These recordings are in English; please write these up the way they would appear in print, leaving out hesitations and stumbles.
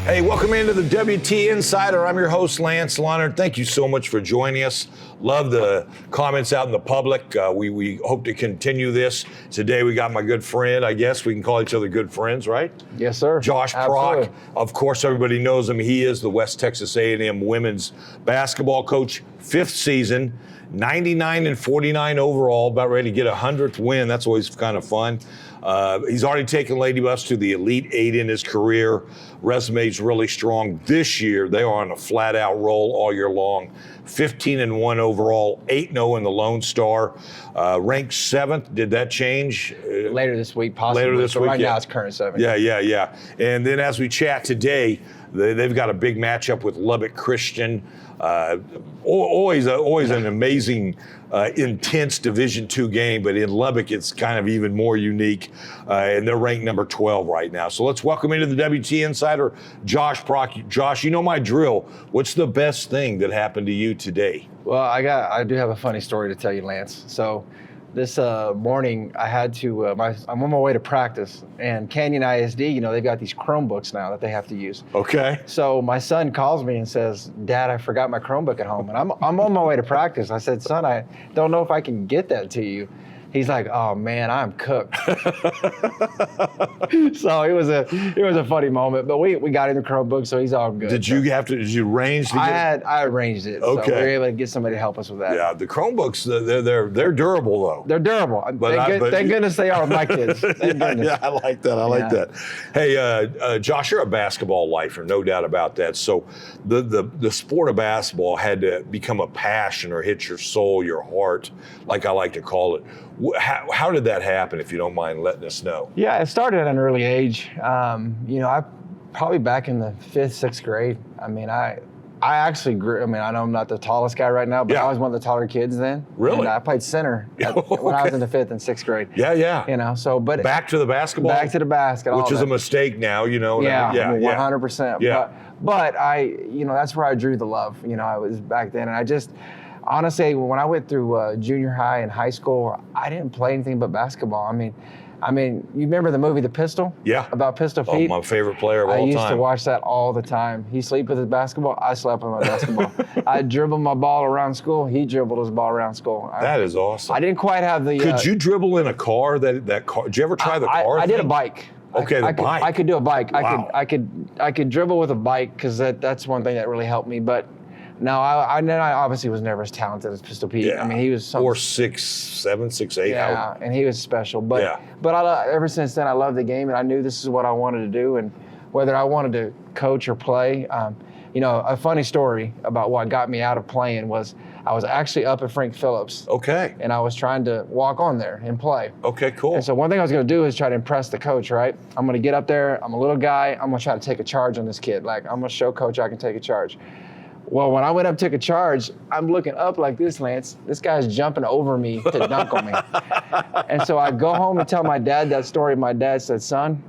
Hey, welcome into the WT Insider. I'm your host, Lance Lahnert. Thank you so much for joining us. Love the comments out in the public. We hope to continue this. Today we got my good friend, I guess we can call each other good friends, right? Yes, sir. Josh Prock. Of course, everybody knows him. He is the West Texas A&M women's basketball coach, 5th season, 99 and 49 overall, about ready to get a 100th win. That's always kind of fun. He's already taken Lady Buffs to the Elite 8 in his career. Resume's really strong. This year, they are on a flat-out roll all year long. 15 and 1 overall, 8-0 in the Lone Star. Ranked 7th. Did that change? Later this week, possibly. Later this week, right yeah. now it's current 7th. Yeah. And then as we chat today, they've got a big matchup with Lubbock Christian. Always an amazing, intense Division II game, but in Lubbock it's kind of even more unique, and they're ranked number 12 right now. So let's welcome into the WT Insider, Josh Prock. Josh, you know my drill. What's the best thing that happened to you today? Well, I do have a funny story to tell you, Lance. So this morning I had to, I'm on my way to practice, and Canyon ISD, they've got these Chromebooks now that they have to use. Okay. So my son calls me and says, "Dad, I forgot my Chromebook at home." And I'm on my way to practice. I said, "Son, I don't know if I can get that to you." He's like, "Oh man, I'm cooked." So it was a funny moment, but we got in the Chromebook, so he's all good. Did you arrange to get I arranged it. Okay. So we were able to get somebody to help us with that. Yeah, the Chromebooks, they're durable though. They're durable. Thank goodness they are with my kids. Yeah, I like that. I like that. Hey, Josh, you're a basketball lifer, no doubt about that. So the sport of basketball had to become a passion or hit your soul, your heart, like I like to call it. How did that happen, if you don't mind letting us know? Yeah, it started at an early age. I probably back in the 5th, 6th grade. I actually grew. I know I'm not the tallest guy right now, but I was one of the taller kids then. Really? And I played center when I was in the 5th and 6th grade. Yeah. So but back to the basketball. Back to the basketball, which is a mistake now. Yeah, 100%. Yeah. But that's where I drew the love. I was back then, and I just. Honestly, when I went through junior high and high school, I didn't play anything but basketball. I mean, you remember the movie The Pistol? Yeah. About Pistol Pete? Oh, my favorite player of all time. I used to watch that all the time. He slept with his basketball. I slept with my basketball. I dribbled my ball around school. He dribbled his ball around school. That is awesome. I didn't quite have the. Could you dribble in a car? That car? Did you ever try the car? I did a bike. Okay, the bike. I could do a bike. Wow. I could dribble with a bike because that's one thing that really helped me. But. No, I obviously was never as talented as Pistol Pete. Yeah. He was or 6'7", 6'8". Yeah, and he was special. But ever since then, I loved the game, and I knew this is what I wanted to do. And whether I wanted to coach or play, a funny story about what got me out of playing was I was actually up at Frank Phillips. Okay. And I was trying to walk on there and play. Okay, cool. And so one thing I was going to do is try to impress the coach, right? I'm going to get up there. I'm a little guy. I'm going to try to take a charge on this kid. Like, I'm going to show coach I can take a charge. Well, when I went up to take a charge, I'm looking up like this, Lance. This guy's jumping over me to dunk on me. And so I go home and tell my dad that story. My dad said, "Son,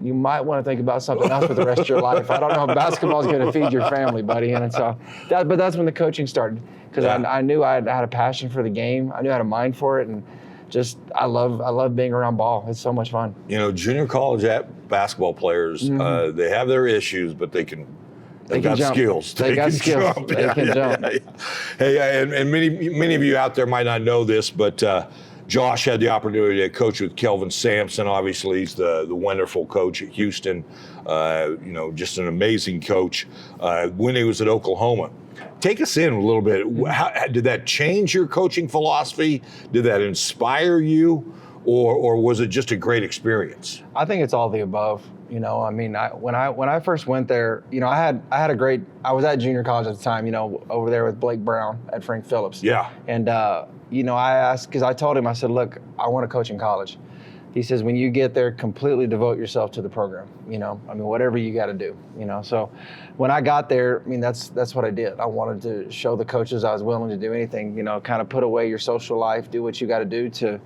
you might want to think about something else for the rest of your life. I don't know if basketball is going to feed your family, buddy." And so, but that's when the coaching started, because I knew I had a passion for the game. I knew I had a mind for it, and just I love being around ball. It's so much fun. Junior college basketball players, they have their issues, but they got jump. skills. They got skills. Jump. They can jump. Hey, and many of you out there might not know this, but Josh had the opportunity to coach with Kelvin Sampson. Obviously, he's the wonderful coach at Houston. Just an amazing coach. When he was at Oklahoma, take us in a little bit. How did that change your coaching philosophy? Did that inspire you, or was it just a great experience? I think it's all the above. When I first went there, I was at junior college at the time, over there with Blake Brown at Frank Phillips. Yeah. And, I asked, because I told him, I said, "Look, I want to coach in college." He says, "When you get there, completely devote yourself to the program, whatever you got to do, So when I got there, that's what I did. I wanted to show the coaches I was willing to do anything, kind of put away your social life, do what you got to do to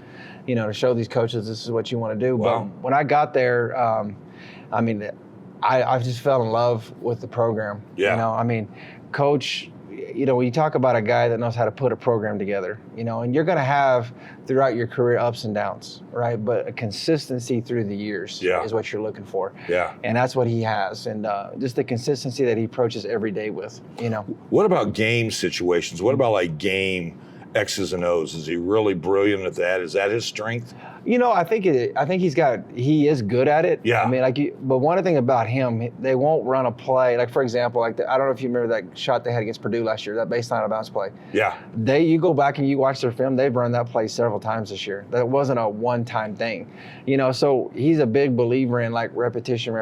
show these coaches this is what you want to do." Wow. But when I got there, I just fell in love with the program. Yeah. Coach when you talk about a guy that knows how to put a program together, and you're going to have throughout your career ups and downs, right? But a consistency through the years is what you're looking for. Yeah. And that's what he has. And just the consistency that he approaches every day with, What about game situations? What about like game X's and O's? Is he really brilliant at that? Is that his strength? I think he is good at it. Yeah. I mean, but one thing about him, they won't run a play. Like, for example, I don't know if you remember that shot they had against Purdue last year, that baseline out of bounds play. Yeah. You go back and you watch their film, they've run that play several times this year. That wasn't a one-time thing. So he's a big believer in like repetition.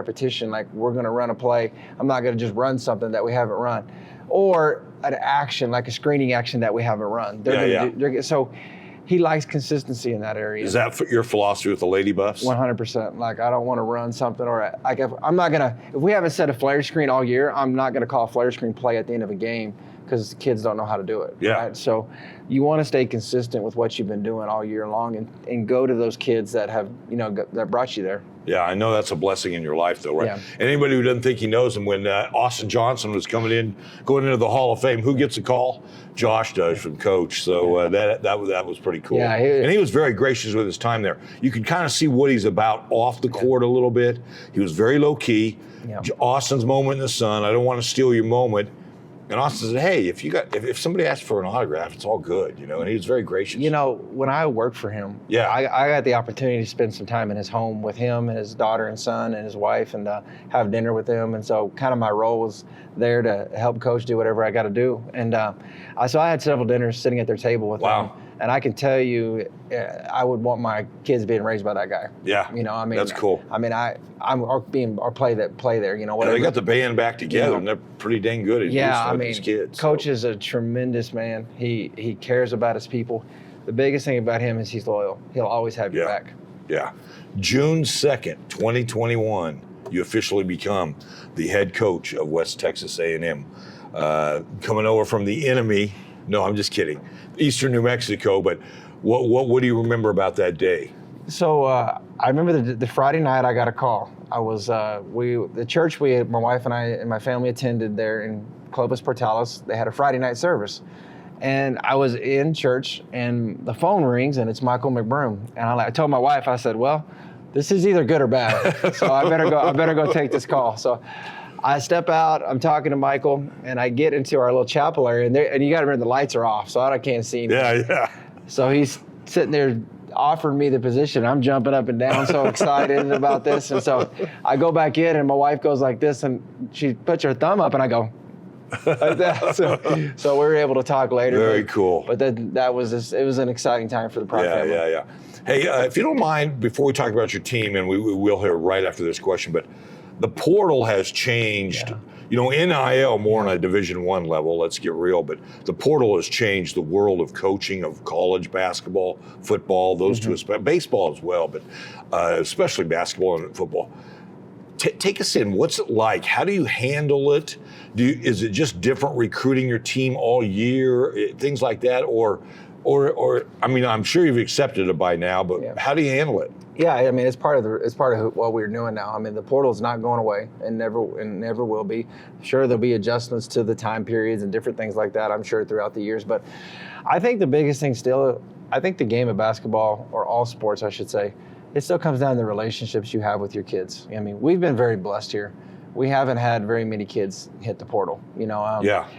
Like, we're going to run a play. I'm not going to just run something that we haven't run. Or an action, like a screening action that we haven't run. So he likes consistency in that area. Is that your philosophy with the Lady Buffs? 100%. Like, I don't want to run something, or like if we haven't set a flare screen all year, I'm not going to call a flare screen play at the end of a game because kids don't know how to do it. Yeah. Right? So you want to stay consistent with what you've been doing all year long and go to those kids that have, that brought you there. Yeah, I know that's a blessing in your life, though, right? Yeah. And anybody who doesn't think he knows him, when Austin Johnson was going into the Hall of Fame, who gets a call? Josh does from Coach. So that was pretty cool. Yeah, and he was very gracious with his time there. You could kind of see what he's about off the court a little bit. He was very low key. Yeah. Austin's moment in the sun. I don't want to steal your moment. And Austin said, "Hey, if somebody asks for an autograph, it's all good, And he was very gracious. When I worked for him, I got the opportunity to spend some time in his home with him and his daughter and son and his wife, and have dinner with him. And so, kind of my role was there to help Coach do whatever I got to do. And so I had several dinners sitting at their table with them. And I can tell you, I would want my kids being raised by that guy. Yeah, that's cool. I mean, our play there. Whatever. Yeah, they got the band back together, and they're pretty dang good at these kids. Coach is a tremendous man. He cares about his people. The biggest thing about him is he's loyal. He'll always have your back. Yeah. June 2nd, 2021, you officially become the head coach of West Texas A&M. Coming over from the enemy. No, I'm just kidding. Eastern New Mexico, but what do you remember about that day? So I remember the Friday night I got a call. I was the church my wife and I and my family attended there in Clovis Portales. They had a Friday night service, and I was in church and the phone rings and it's Michael McBroom, and I told my wife, I said, well, this is either good or bad, so I better go take this call. So I step out, I'm talking to Michael, and I get into our little chapel area, and you got to remember the lights are off, so I can't see anything. Yeah. So he's sitting there offering me the position. I'm jumping up and down, so excited about this. And so I go back in, and my wife goes like this, and she puts her thumb up, and I go like that. So we were able to talk later. Very cool. But it was an exciting time for the Prock family. Yeah. Hey, if you don't mind, before we talk about your team, and we will hear right after this question, but the portal has changed. NIL more on a Division I level, let's get real, but the portal has changed the world of coaching, of college basketball, football, those two, baseball as well, but especially basketball and football. Take us in. What's it like? How do you handle it? Is it just different recruiting your team all year, things like that? Or I mean, I'm sure you've accepted it by now, but how do you handle it? Yeah, I mean, it's part of what we're doing now. I mean, the portal's not going away, and never will be. Sure, there'll be adjustments to the time periods and different things like that, I'm sure, throughout the years. But I think the biggest thing still, I think the game of basketball, or all sports, I should say, it still comes down to the relationships you have with your kids. I mean, we've been very blessed here. We haven't had very many kids hit the portal.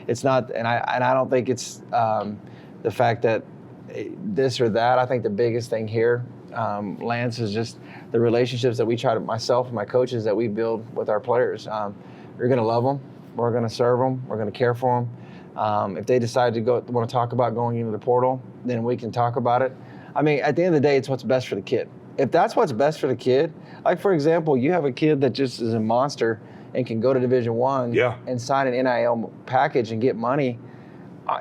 It's not, and I don't think it's the fact that this or that. I think the biggest thing here, Lance, is just the relationships that we try to, myself and my coaches, that we build with our players. You're going to love them. We're going to serve them. We're going to care for them. If they decide to want to talk about going into the portal, then we can talk about it. I mean, at the end of the day, it's what's best for the kid. If that's what's best for the kid, like, for example, you have a kid that just is a monster and can go to Division I and sign an NIL package and get money,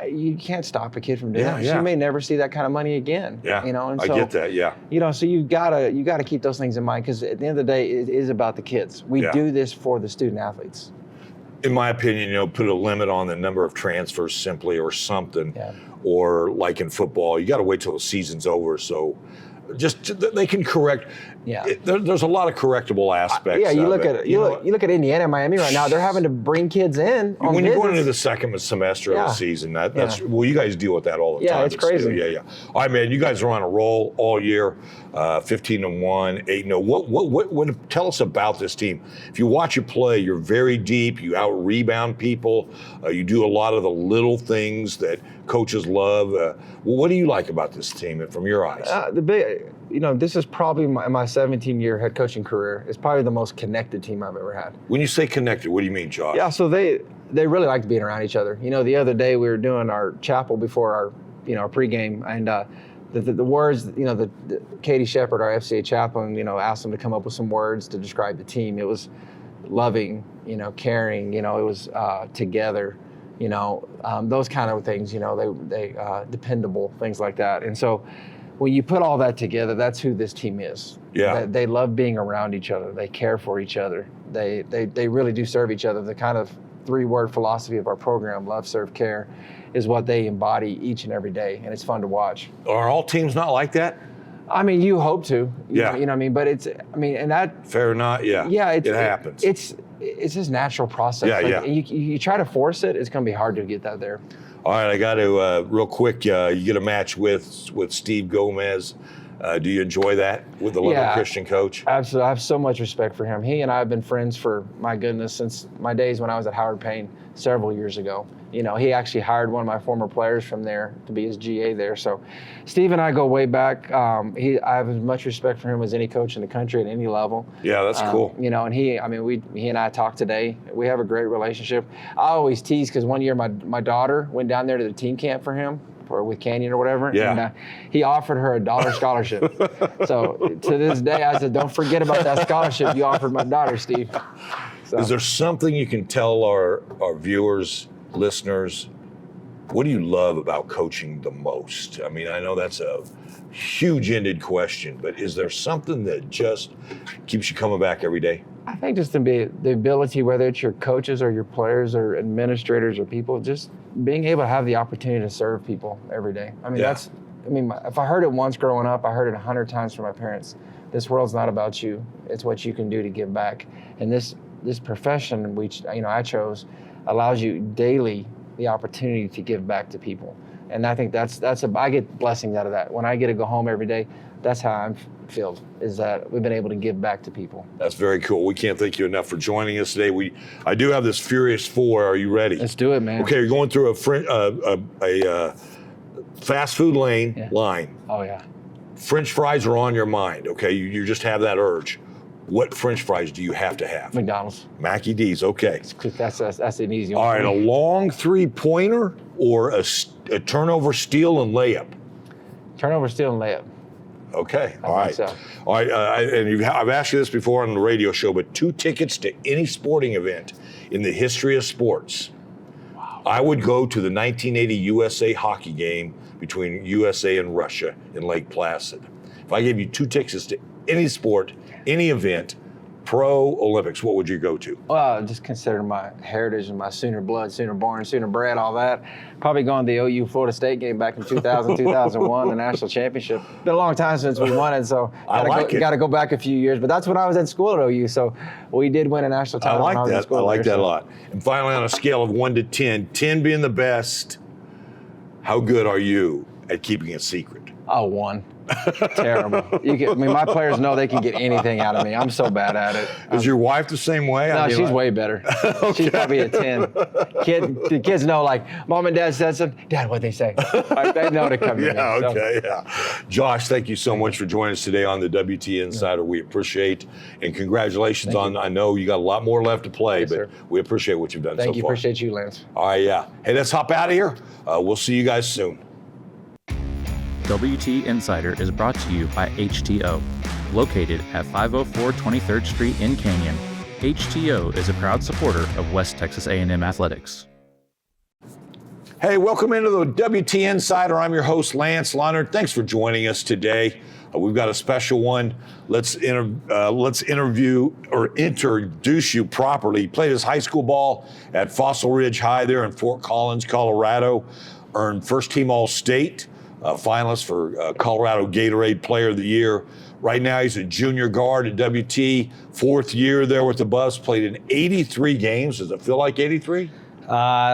you can't stop a kid from doing it. She may never see that kind of money again. Yeah, and so, I get that. Yeah, so you gotta keep those things in mind, because at the end of the day, it is about the kids. We do this for the student athletes. In my opinion, put a limit on the number of transfers simply, or something. Yeah. Or like in football, you got to wait till the season's over. So they can correct. Yeah. There's a lot of correctable aspects. Yeah, you of look it. at you look at Indiana and Miami right now. They're having to bring kids in on when you're going into visits. the second semester of Yeah. the season. That's Yeah. well, you guys deal with that all the time. Yeah, it's crazy. Yeah. All right, man. You guys are on a roll all year. 15-1, 8-0. What? Tell us about this team. If you watch it play, you're very deep. You out rebound people. You do a lot of the little things that coaches love. What do you like about this team from your eyes? This is probably my 17-year head coaching career. It's probably the most connected team I've ever had. When you say connected, what do you mean, Josh? Yeah, so they really like being around each other. The other day we were doing our chapel before our pregame, and the words, the Katie Shepard, our FCA chaplain, asked them to come up with some words to describe the team. It was loving, caring, it was together, those kind of things, they dependable, things like that. And so when you put all that together, that's who this team is. Yeah. They love being around each other. They care for each other. They really do serve each other. The kind of 3-word philosophy of our program, love, serve, care, is what they embody each and every day, and it's fun to watch. Are all teams not like that? I mean, you hope to. Yeah. You know what I mean? But and that. Fair or not? Yeah. Yeah. It happens. It's just natural process. Yeah. You try to force it, it's going to be hard to get that there. All right, I got to, real quick, you get a match with Steve Gomez. Do you enjoy that with the Lahnert Christian coach? Absolutely. I have so much respect for him. He and I have been friends for, my goodness, since my days when I was at Howard Payne several years ago. He actually hired one of my former players from there to be his GA there. So Steve and I go way back. I have as much respect for him as any coach in the country at any level. Yeah, that's cool. And he and I talked today. We have a great relationship. I always tease because one year my daughter went down there to the team camp for him, with Canyon or whatever. Yeah. And he offered her a $1 scholarship. So to this day, I said, don't forget about that scholarship you offered my daughter, Steve. So. Is there something you can tell our viewers, listeners, what do you love about coaching the most? I mean, I know that's a huge-ended question, but is there something that just keeps you coming back every day? I think just the ability, whether it's your coaches or your players or administrators or people, just being able to have the opportunity to serve people every day. I mean, if I heard it once growing up, I heard it 100 times from my parents. This world's not about you. It's what you can do to give back. And this profession I chose allows you daily the opportunity to give back to people. And I think I get blessings out of that. When I get to go home every day, that's how I'm filled, is that we've been able to give back to people. That's very cool. We can't thank you enough for joining us today. I do have this Furious 4. Are you ready? Let's do it, man. Okay, you're going through a fast food line. Oh, yeah. French fries are on your mind, okay? You just have that urge. What French fries do you have to have? McDonald's. Mackie D's, okay. That's an easy one. All right, a long 3-pointer or a turnover, steal, and layup? Turnover, steal, and layup. Okay, all I right. think so. All right, I've asked you this before on the radio show, but 2 tickets to any sporting event in the history of sports. Wow. I would go to the 1980 USA hockey game between USA and Russia in Lake Placid. If I gave you 2 tickets to any sport, any event, pro Olympics, what would you go to? Well, just consider my heritage and my Sooner blood, Sooner born, Sooner bred, all that. Probably going to the OU Florida State game back in 2000, 2001, the national championship. Been a long time since we won it, so got to go back a few years. But that's when I was in school at OU, so we did win a national title. I like that a lot. And finally, on a scale of 1 to 10, 10 being the best, how good are you at keeping it secret? Oh, 1. Terrible. My players know they can get anything out of me. I'm so bad at it. Is your wife the same way? No, she's way better. Okay. She's probably a 10. The kids know, like, Mom and Dad said something. Dad, what'd they say? Like, they know to come to me. Yeah. Josh, thank you so much for joining us today on the WT Insider. We appreciate, and congratulations on, I know you got a lot more left to play, but we appreciate what you've done so far. Thank you. Appreciate you, Lance. All right, yeah. Hey, let's hop out of here. We'll see you guys soon. WT Insider is brought to you by HTeaO. Located at 504 23rd Street in Canyon, HTeaO is a proud supporter of West Texas A&M Athletics. Hey, welcome into the WT Insider. I'm your host, Lance Lahnert. Thanks for joining us today. We've got a special one. Let's interview or introduce you properly. He played his high school ball at Fossil Ridge High there in Fort Collins, Colorado. Earned first team All-State. finalist for Colorado Gatorade Player of the Year. Right now, he's a junior guard at WT, 4th year there with the Buffs, played in 83 games. Does it feel like 83?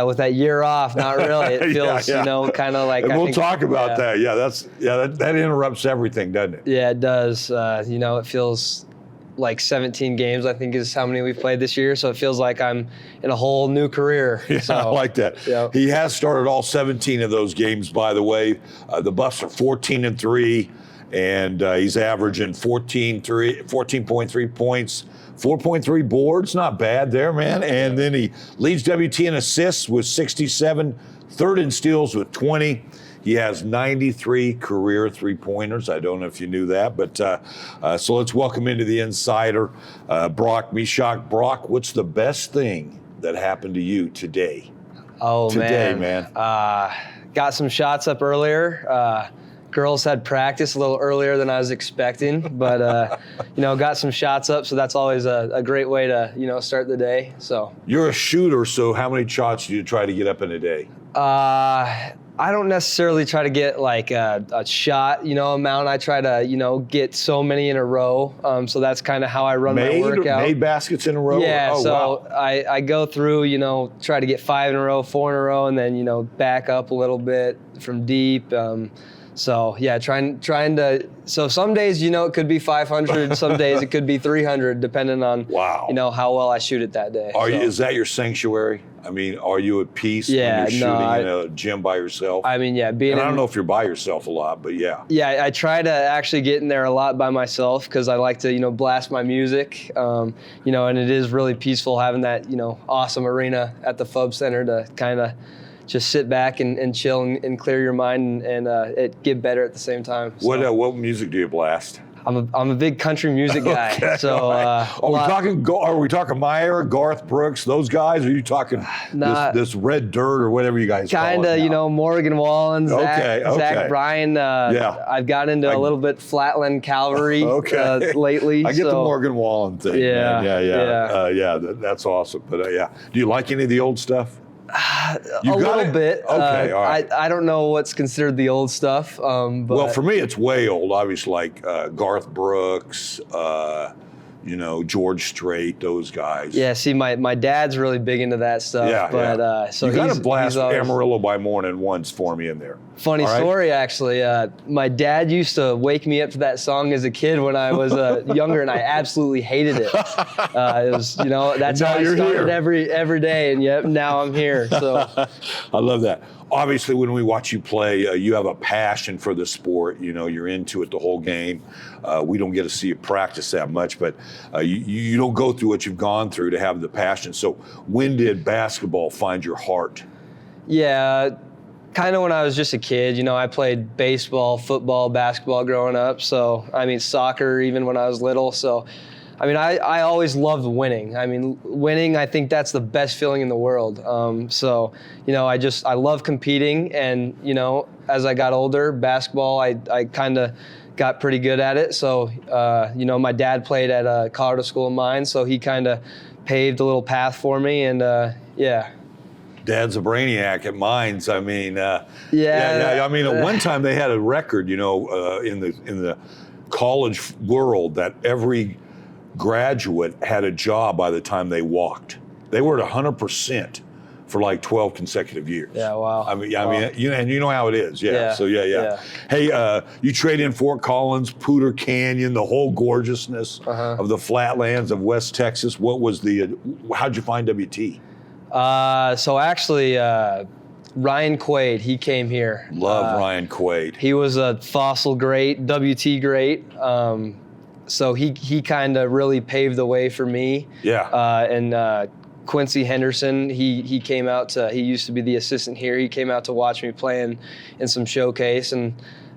With that year off, not really. It feels, Yeah. you know, kind of like. And I we'll think, talk about yeah. that. That interrupts everything, doesn't it? Yeah, it does. You know, it feels like 17 games, I think, is how many we've played this year. So it feels like I'm in a whole new career. Yeah, so, I like that. Yeah. He has started all 17 of those games, by the way. The Buffs are 14-3, and he's averaging 14.3 points, 4.3 boards. Not bad there, man. And then he leads WT in assists with 67, 3rd in steals with 20. He has 93 career three-pointers. I don't know if you knew that, but so let's welcome into the Insider, Brock Mishak. Brock, what's the best thing that happened to you today? Oh, man. Got some shots up earlier. Girls had practice a little earlier than I was expecting, but you know, got some shots up, so that's always a great way to, you know, start the day. So You're a shooter, so how many shots do you try to get up in a day? I don't necessarily try to get like a shot, you know, amount. I try to, you know, get so many in a row. So that's kind of how I run my workout. Made baskets in a row? Yeah, Oh, so wow. I go through, you know, try to get 5 in a row, 4 in a row, and then, you know, back up a little bit from deep. So yeah, trying to. So some days, you know, it could be 500. Some days it could be 300, depending on, you know, how well I shoot it that day. Is that your sanctuary? I mean, are you at peace when you're shooting in a gym by yourself? I mean, yeah, and I don't know if you're by yourself a lot, but yeah. Yeah, I try to actually get in there a lot by myself because I like to, you know, blast my music. You know, and it is really peaceful having that, you know, awesome arena at the FUB Center to kind of just sit back and chill and clear your mind and it get better at the same time. So. What music do you blast? I'm a big country music guy. Okay, so are we talking Meyer, Garth Brooks, those guys? Or are you talking this Red Dirt or whatever you guys call it? Kind of, you know, Morgan Wallen, Zach Bryan. I've got into a little bit Flatland Cavalry lately. I get the Morgan Wallen thing. Yeah. That's awesome. But do you like any of the old stuff? A little bit. Okay, all right. I don't know what's considered the old stuff. But well, for me, it's way old. Obviously, like Garth Brooks, you know, George Strait, those guys. Yeah, see, my dad's really big into that stuff. So you got to blast he's always, Amarillo by Morning once for me in there. Funny story, actually. My dad used to wake me up to that song as a kid when I was younger, and I absolutely hated it. It was, you know, that's how I started every day, and now I'm here. So I love that. Obviously, when we watch you play, you have a passion for the sport. You know, you're into it the whole game. We don't get to see you practice that much, but you don't go through what you've gone through to have the passion. So when did basketball find your heart? Yeah, kind of when I was just a kid. You know, I played baseball, football, basketball growing up. So, I mean, soccer even when I was little. So, I mean, I always loved winning. I mean, winning, I think that's the best feeling in the world. So, you know, I love competing. And, you know, as I got older, basketball, I kind of got pretty good at it. So, you know, my dad played at a Colorado School of Mines, so he kind of paved a little path for me. And, Dad's a brainiac at Mines. I mean, I mean, at one time they had a record, you know, in the college world that every graduate had a job by the time they walked. They were at 100% for like 12 consecutive years. Yeah, wow. I mean, you know how it is. Yeah. So yeah. Hey, you trade in Fort Collins, Poudre Canyon, the whole gorgeousness of the flatlands of West Texas. How'd you find WT? So actually, Ryan Quaid, he came here. Love Ryan Quaid. He was a Fossil great, WT great. So he kind of really paved the way for me. Yeah. And Quincy Henderson, he came out he used to be the assistant here. He came out to watch me play in some showcase, and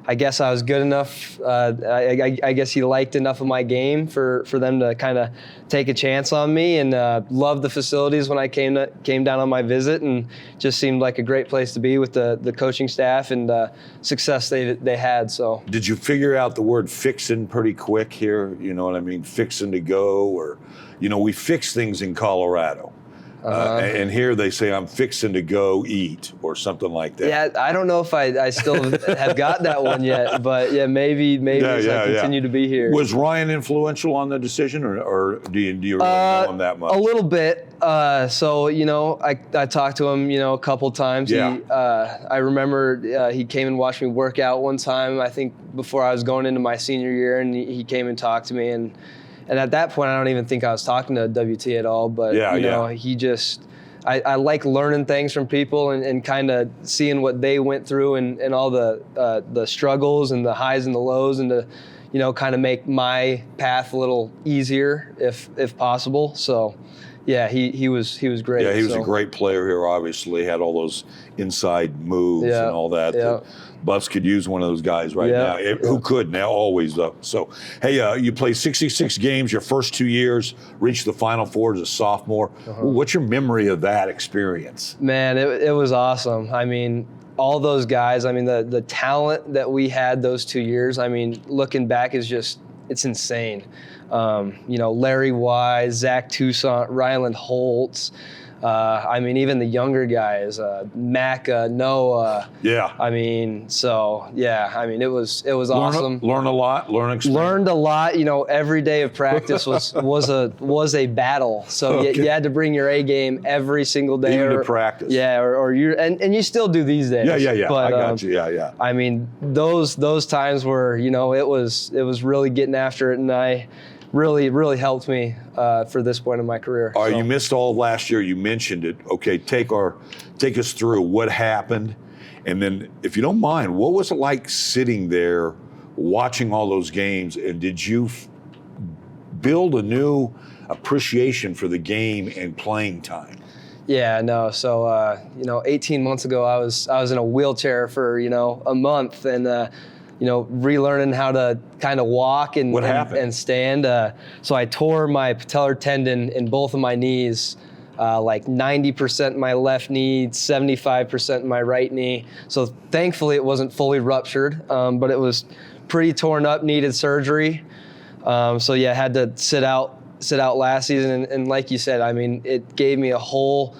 I guess I was good enough. I guess he liked enough of my game for them to kind of take a chance on me, and loved the facilities when I came down on my visit, and just seemed like a great place to be with the coaching staff and success they had. So did you figure out the word fixin' pretty quick here? You know what I mean? Fixin' to go, or, you know, we fix things in Colorado. And here they say, I'm fixing to go eat or something like that. Yeah, I don't know if I still have got that one yet, but yeah, maybe as I continue to be here. Was Ryan influential on the decision, or do you really know him that much? A little bit. So, I talked to him, a couple times. Yeah. I remember he came and watched me work out one time, I think before I was going into my senior year, and he came and talked to me. And at that point, I don't even think I was talking to WT at all. But, he just, I like learning things from people and kind of seeing what they went through and all the struggles and the highs and the lows, and to, kind of make my path a little easier if possible. So, yeah, he was great. Yeah, he was a great player here, obviously. Had all those inside moves and all that. Yeah. Buffs could use one of those guys right now. Who could now, always, though. So, hey, you played 66 games your first 2 years, reached the Final Four as a sophomore. What's your memory of that experience? Man, it was awesome. I mean, all those guys, I mean, the talent that we had those 2 years, I mean, looking back is just, it's insane. Larry Wise, Zach Toussaint, Ryland Holtz. I mean, even the younger guys, Mac, Noah. Yeah. I mean, it was awesome. Learn a lot, experience. Learned a lot. Every day of practice was a battle. So you had to bring your A game every single day. Even to practice. Yeah, or you and you still do these days. Yeah. But, I got you. Yeah. I mean, those times where it was really getting after it, and I really helped me for this point in my career. All right, you missed all of last year. You mentioned it. Okay, take us through what happened, and then, if you don't mind, what was it like sitting there watching all those games, and did you build a new appreciation for the game and playing time? Yeah, no. So 18 months ago, I was in a wheelchair for a month, and relearning how to kind of walk and stand. So I tore my patellar tendon in both of my knees, like 90% in my left knee, 75% in my right knee. So thankfully it wasn't fully ruptured, but it was pretty torn up, needed surgery. So yeah, I had to sit out last season. And like you said, I mean, it gave me a whole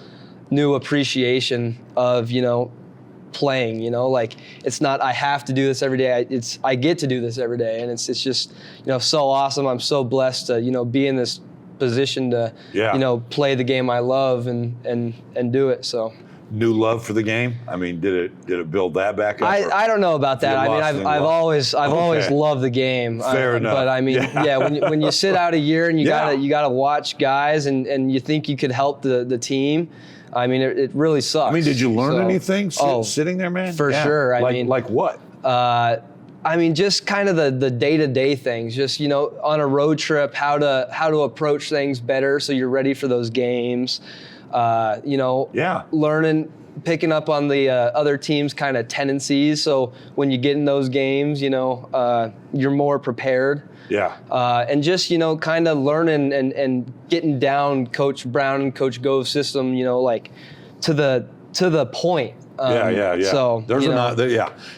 new appreciation of, playing, like it's not I have to do this every day. I get to do this every day, and it's just so awesome. I'm so blessed to be in this position to play the game I love and do it. So new love for the game. I mean, did it build that back up? I don't know about that. I mean, I've always loved the game. Fair enough. But I mean, when you sit out a year and you gotta watch guys and you think you could help the team. I mean, it really sucks. I mean, did you learn anything sitting there, man? For sure. I mean, like what? I mean, just kind of the day-to-day things. Just on a road trip, how to approach things better so you're ready for those games. Learning, picking up on the other team's kind of tendencies. So when you get in those games, you're more prepared. Yeah. And just, kind of learning and getting down Coach Brown and Coach Gove's system, like to the point. Yeah. So there's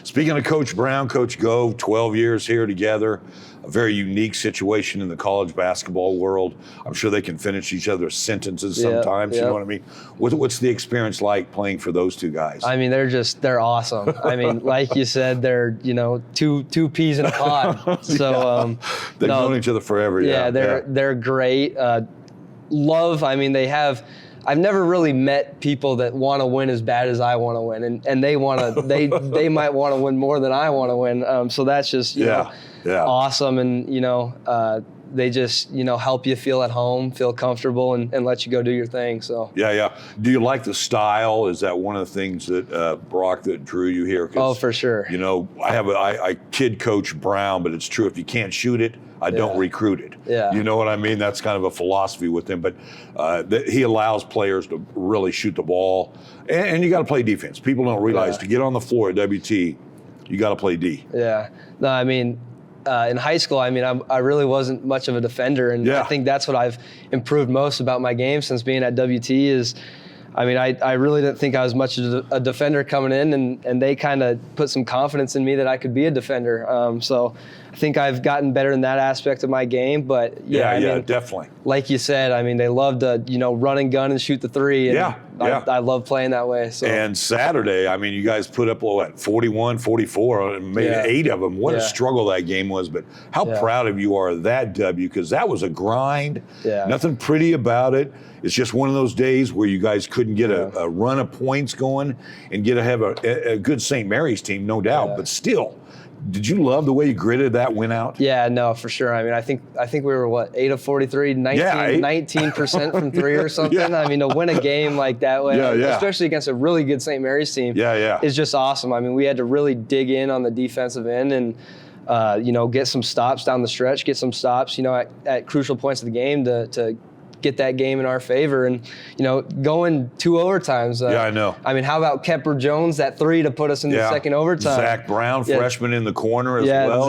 Speaking of Coach Brown, Coach Gove, 12 years here together, a very unique situation in the college basketball world. I'm sure they can finish each other's sentences sometimes. You know what I mean? What's the experience like playing for those two guys? I mean, they're awesome. I mean, like you said, they're two peas in a pod. So they've known each other forever. Yeah, they're great. Love. I mean, I've never really met people that want to win as bad as I want to win, and they want to. they might want to win more than I want to win. So that's just awesome, and they just help you feel at home, feel comfortable, and let you go do your thing. So yeah. Do you like the style? Is that one of the things that Brock that drew you here? Oh, for sure. I kid Coach Brown, but it's true. If you can't shoot it, I don't recruit it. Yeah. You know what I mean? That's kind of a philosophy with him. But he allows players to really shoot the ball. And you got to play defense. People don't realize to get on the floor at WT, you got to play D. Yeah. No, I mean, in high school, I mean, I really wasn't much of a defender. And I think that's what I've improved most about my game since being at WT is, I mean, I really didn't think I was much of a defender coming in, and they kind of put some confidence in me that I could be a defender. So I think I've gotten better in that aspect of my game. But I mean, definitely. Like you said, I mean, they love to, run and gun and shoot the three. And I love playing that way. So. And Saturday, I mean, you guys put up, 41, 44, and made 8 of them. What a struggle that game was. But how proud of you are of that W, because that was a grind. Yeah. Nothing pretty about it. It's just one of those days where you guys couldn't get a run of points going and have a good St. Mary's team, no doubt. Yeah. But still, did you love the way you gritted that win out? Yeah, no, for sure. I mean, I think we were 8 of 43, 19% from three or something. Yeah. I mean, to win a game like that way, Yeah. especially against a really good St. Mary's team, is just awesome. I mean, we had to really dig in on the defensive end and get some stops down the stretch, get some stops, at crucial points of the game to get that game in our favor, and going 2 overtimes. I know. I mean, how about Kemper Jones, that 3 to put us in the second overtime? Zach Brown, freshman in the corner as well.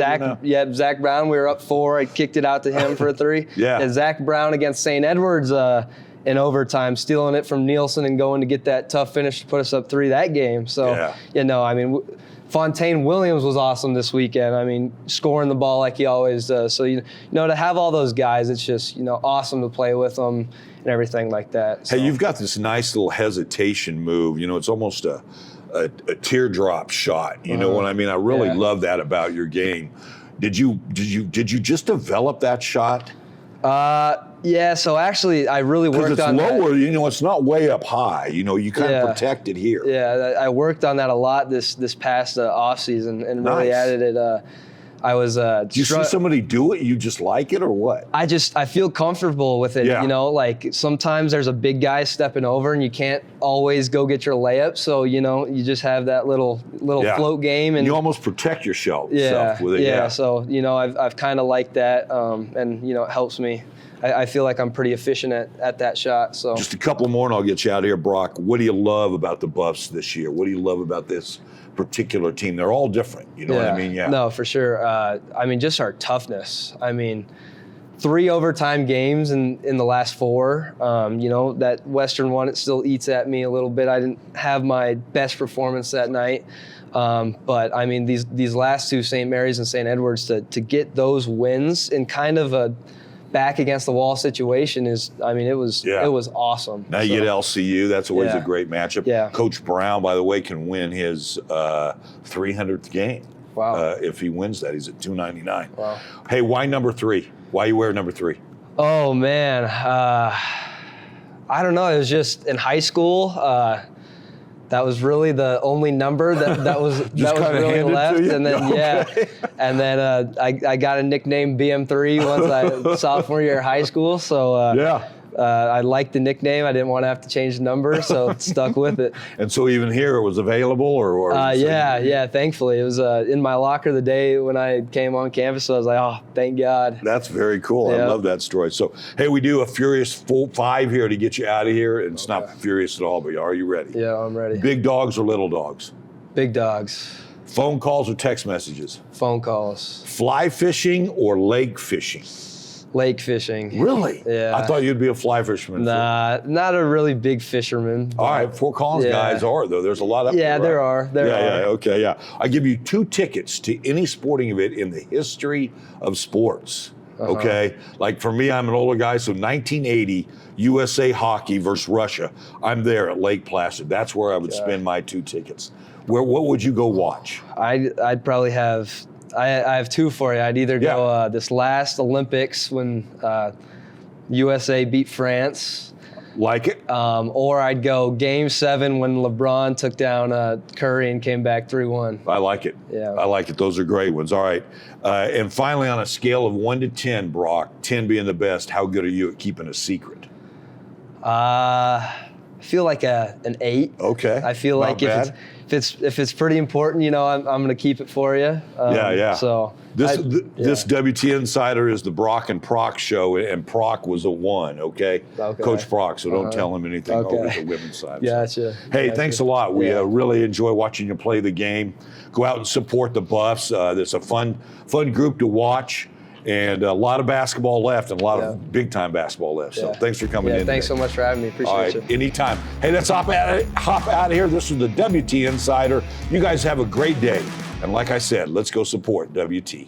Zach Brown. We were up 4. I kicked it out to him for a 3. And Zach Brown against St. Edwards in overtime, stealing it from Nielsen and going to get that tough finish to put us up 3 that game. So I mean. Fontaine Williams was awesome this weekend. I mean, scoring the ball like he always does. So, to have all those guys, it's just, awesome to play with them and everything like that. So. Hey, you've got this nice little hesitation move. It's almost a teardrop shot. You know what I mean? I really love that about your game. Did you just develop that shot? Yeah, so actually I really worked on that. Because it's lower, it's not way up high. You kind of protect it here. Yeah, I worked on that a lot this past off season and really added it. I was. Do you see somebody do it? You just like it, or what? I feel comfortable with it. Like sometimes there's a big guy stepping over and you can't always go get your layup. So you just have that little float game, and you almost protect yourself with it. Yeah. So I've kind of liked that, and it helps me. I feel like I'm pretty efficient at that shot. So just a couple more and I'll get you out of here, Brock. What do you love about the Buffs this year? What do you love about this particular team? They're all different. You know what I mean? Yeah. No, for sure. I mean, just our toughness. I mean, 3 overtime games in the last 4. That Western one, it still eats at me a little bit. I didn't have my best performance that night. But I mean, these last 2, St. Mary's and St. Edwards, to get those wins in kind of a back against the wall situation it was awesome. Now you get LCU. That's always a great matchup. Yeah. Coach Brown, by the way, can win his 300th game. Wow. If he wins that, he's at 299. Wow. Hey, why number 3? Why you wear number 3? Oh man, I don't know. It was just in high school. That was really the only number that was really left, and then and then I got a nickname BM3 once I sophomore year of high school. So I liked the nickname. I didn't want to have to change the number, so stuck with it. And so even here, it was available, or thankfully it was in my locker the day when I came on campus. So I was like, oh, thank God. That's very cool. I love that story. So hey, we do a furious 5 here to get you out of here, and it's not furious at all. But are you ready? Yeah, I'm ready. Big dogs or little dogs? Big dogs. Phone calls or text messages? Phone calls. Fly fishing or lake fishing? Lake fishing. Really? Yeah. I thought you'd be a fly fisherman. Nah, not a really big fisherman. All right, Fort Collins guys are, though. There's a lot up there. Yeah, there are. There are. Okay. I give you 2 tickets to any sporting event in the history of sports. Okay? Like for me, I'm an older guy, so 1980 USA Hockey versus Russia. I'm there at Lake Placid. That's where I would spend my 2 tickets. What would you go watch? I'd probably have... I have 2 for you. I'd either go this last Olympics when USA beat France. Like it? Or I'd go Game 7 when LeBron took down Curry and came back 3-1. I like it. Yeah. I like it. Those are great ones. All right. And finally, on a scale of 1 to 10, Brock, 10 being the best, how good are you at keeping a secret? I feel like an 8. Okay. I feel like if it's pretty important, I'm going to keep it for you. So this WT Insider is the Brock and Prock show, and Prock was a 1. Okay. Coach Prock. So don't tell him anything over the women's side. Gotcha. Hey, thanks a lot. We really enjoy watching you play the game. Go out and support the Buffs. It's a fun group to watch. And a lot of basketball left, and a lot of big-time basketball left. So thanks for coming in. Thanks so much for having me. Appreciate you. Anytime. Hey, let's hop out of here. This is the WT Insider. You guys have a great day. And like I said, let's go support WT.